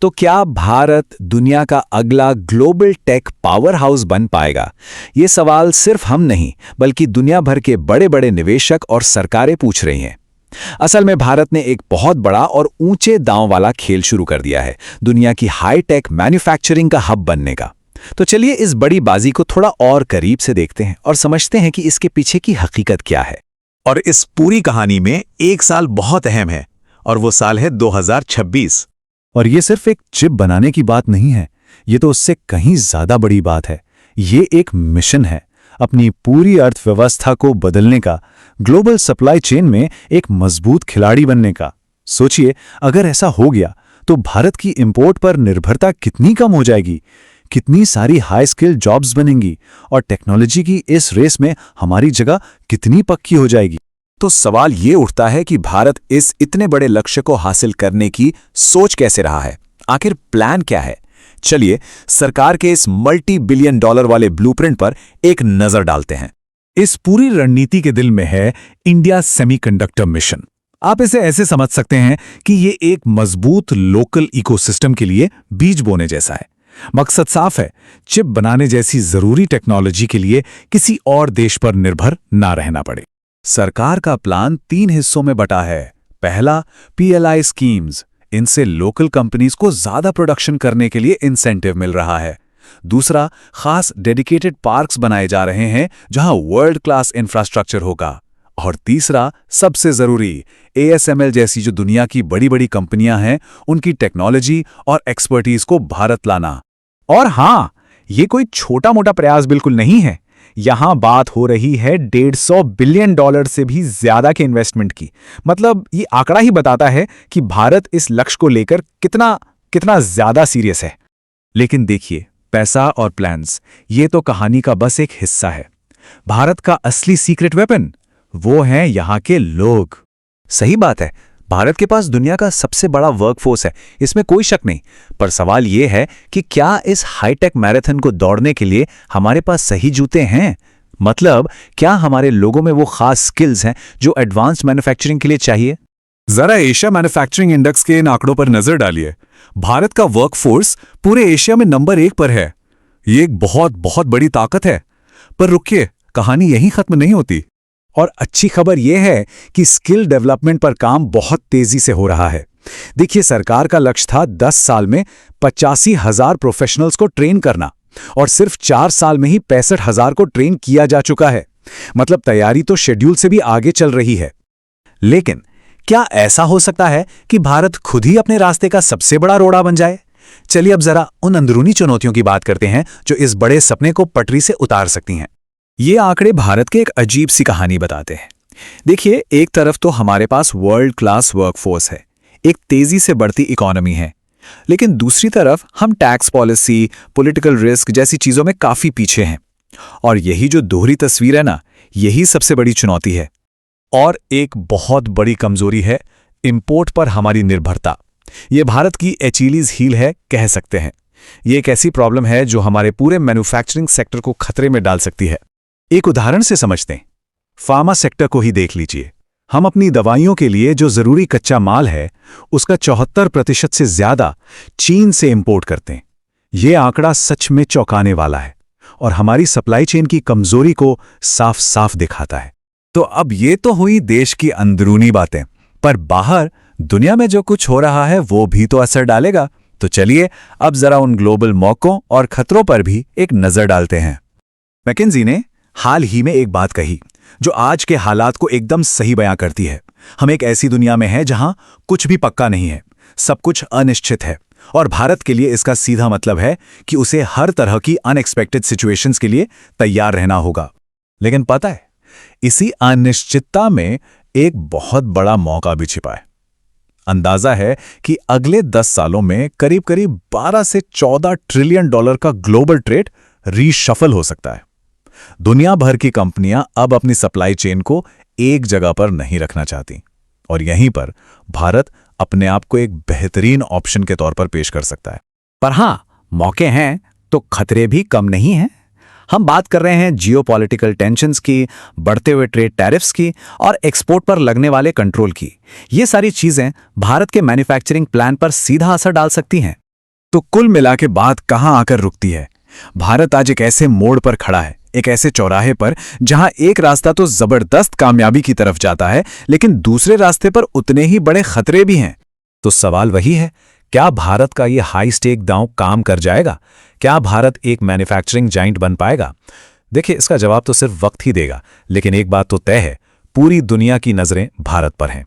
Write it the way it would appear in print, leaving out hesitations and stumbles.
तो क्या भारत दुनिया का अगला ग्लोबल टेक पावर हाउस बन पाएगा? ये सवाल सिर्फ हम नहीं, बल्कि दुनिया भर के बड़े बड़े निवेशक और सरकारें पूछ रही हैं। असल में भारत ने एक बहुत बड़ा और ऊंचे दांव वाला खेल शुरू कर दिया है, दुनिया की हाई टेक मैन्युफैक्चरिंग का हब बनने का। तो चलिए इस बड़ी बाजी को थोड़ा और करीब से देखते हैं और समझते हैं कि इसके पीछे की हकीकत क्या है। और इस पूरी कहानी में एक साल बहुत अहम है, और वो साल है 2026। और ये सिर्फ एक चिप बनाने की बात नहीं है, ये तो उससे कहीं ज्यादा बड़ी बात है। ये एक मिशन है, अपनी पूरी अर्थव्यवस्था को बदलने का, ग्लोबल सप्लाई चेन में एक मजबूत खिलाड़ी बनने का। सोचिए, अगर ऐसा हो गया तो भारत की इंपोर्ट पर निर्भरता कितनी कम हो जाएगी, कितनी सारी हाई स्किल जॉब्स बनेंगी, और टेक्नोलॉजी की इस रेस में हमारी जगह कितनी पक्की हो जाएगी। तो सवाल ये उठता है कि भारत इस इतने बड़े लक्ष्य को हासिल करने की सोच कैसे रहा है? आखिर प्लान क्या है? चलिए सरकार के इस मल्टी बिलियन डॉलर वाले ब्लूप्रिंट पर एक नजर डालते हैं। इस पूरी रणनीति के दिल में है इंडिया सेमीकंडक्टर मिशन। आप इसे ऐसे समझ सकते हैं कि ये एक मजबूत लोकल इकोसिस्टम के लिए बीज बोने जैसा है। मकसद साफ है, चिप बनाने जैसी जरूरी टेक्नोलॉजी के लिए किसी और देश पर निर्भर ना रहना पड़े। सरकार का प्लान 3 हिस्सों में बटा है। पहला, पीएलआई स्कीम्स। इनसे लोकल कंपनीज को ज्यादा प्रोडक्शन करने के लिए इंसेंटिव मिल रहा है। दूसरा, खास डेडिकेटेड पार्क्स बनाए जा रहे हैं जहां वर्ल्ड क्लास इंफ्रास्ट्रक्चर होगा। और तीसरा, सबसे जरूरी, एएसएमएल जैसी जो दुनिया की बड़ी बड़ी कंपनियां हैं, उनकी टेक्नोलॉजी और एक्सपर्टीज को भारत लाना। और हां, ये कोई छोटा मोटा प्रयास बिल्कुल नहीं है। यहां बात हो रही है $150 बिलियन से भी ज्यादा के इन्वेस्टमेंट की। मतलब ये आंकड़ा ही बताता है कि भारत इस लक्ष्य को लेकर कितना ज्यादा सीरियस है। लेकिन देखिए, पैसा और प्लान्स, ये तो कहानी का बस एक हिस्सा है। भारत का असली सीक्रेट वेपन वो हैं यहाँ के लोग। सही बात है, भारत के पास दुनिया का सबसे बड़ा वर्कफोर्स है, इसमें कोई शक नहीं। पर सवाल यह है कि क्या इस हाईटेक मैराथन को दौड़ने के लिए हमारे पास सही जूते हैं? मतलब क्या हमारे लोगों में वो खास स्किल्स हैं जो एडवांस्ड मैन्युफैक्चरिंग के लिए चाहिए? जरा एशिया मैन्युफैक्चरिंग इंडेक्स के इन आंकड़ों पर नजर डालिए। भारत का वर्कफोर्स पूरे एशिया में नंबर 1 पर है। ये एक बहुत बड़ी ताकत है। पर रुकिए, कहानी यहीं खत्म नहीं होती। और अच्छी खबर यह है कि स्किल डेवलपमेंट पर काम बहुत तेजी से हो रहा है। देखिए, सरकार का लक्ष्य था 10 साल में 85,000 प्रोफेशनल्स को ट्रेन करना, और सिर्फ 4 साल में ही 65,000 को ट्रेन किया जा चुका है। मतलब तैयारी तो शेड्यूल से भी आगे चल रही है। लेकिन क्या ऐसा हो सकता है कि भारत खुद ही अपने रास्ते का सबसे बड़ा रोड़ा बन जाए? चलिए अब जरा उन अंदरूनी चुनौतियों की बात करते हैं जो इस बड़े सपने को पटरी से उतार सकती हैं। ये आंकड़े भारत के एक अजीब सी कहानी बताते हैं। देखिए, एक तरफ तो हमारे पास वर्ल्ड क्लास वर्कफोर्स है, एक तेजी से बढ़ती इकोनॉमी है, लेकिन दूसरी तरफ हम टैक्स पॉलिसी, पॉलिटिकल रिस्क जैसी चीजों में काफी पीछे हैं। और यही जो दोहरी तस्वीर है ना, यही सबसे बड़ी चुनौती है। और एक बहुत बड़ी कमजोरी है इंपोर्ट पर हमारी निर्भरता। ये भारत की एचीलीज हील है, कह सकते हैं। ये एक ऐसी प्रॉब्लम है जो हमारे पूरे मैन्युफैक्चरिंग सेक्टर को खतरे में डाल सकती है। एक उदाहरण से समझते हैं, फार्मा सेक्टर को ही देख लीजिए। हम अपनी दवाइयों के लिए जो जरूरी कच्चा माल है, उसका 74% से ज्यादा चीन से इंपोर्ट करते हैं। यह आंकड़ा सच में चौंकाने वाला है और हमारी सप्लाई चेन की कमजोरी को साफ साफ दिखाता है। तो अब ये तो हुई देश की अंदरूनी बातें, पर बाहर दुनिया में जो कुछ हो रहा है वो भी तो असर डालेगा। तो चलिए अब जरा उन ग्लोबल मौकों और खतरों पर भी एक नजर डालते हैं। मैकेंजी ने हाल ही में एक बात कही जो आज के हालात को एकदम सही बयां करती है। हम एक ऐसी दुनिया में हैं जहां कुछ भी पक्का नहीं है, सब कुछ अनिश्चित है, और भारत के लिए इसका सीधा मतलब है कि उसे हर तरह की अनएक्सपेक्टेड सिचुएशंस के लिए तैयार रहना होगा। लेकिन पता है, इसी अनिश्चितता में एक बहुत बड़ा मौका भी छिपा है। अंदाजा है कि अगले 10 सालों में करीब 12 से 14 ट्रिलियन डॉलर का ग्लोबल ट्रेड रीशफल हो सकता है। दुनिया भर की कंपनियां अब अपनी सप्लाई चेन को एक जगह पर नहीं रखना चाहती, और यहीं पर भारत अपने आप को एक बेहतरीन ऑप्शन के तौर पर पेश कर सकता है। पर हां, मौके हैं तो खतरे भी कम नहीं हैं। हम बात कर रहे हैं जियोपॉलिटिकल टेंशन्स की, बढ़ते हुए ट्रेड टैरिफ्स की और एक्सपोर्ट पर लगने वाले कंट्रोल की। ये सारी चीजें भारत के मैन्युफैक्चरिंग प्लान पर सीधा असर डाल सकती हैं। तो कुल मिला के बात कहां आकर रुकती है? भारत आज एक ऐसे मोड़ पर खड़ा है, एक ऐसे चौराहे पर जहां एक रास्ता तो जबरदस्त कामयाबी की तरफ जाता है, लेकिन दूसरे रास्ते पर उतने ही बड़े खतरे भी हैं। तो सवाल वही है, क्या भारत का ये हाई स्टेक दांव काम कर जाएगा? क्या भारत एक मैन्युफैक्चरिंग जाइंट बन पाएगा? देखिए, इसका जवाब तो सिर्फ वक्त ही देगा, लेकिन एक बात तो तय है, पूरी दुनिया की नजरें भारत पर हैं।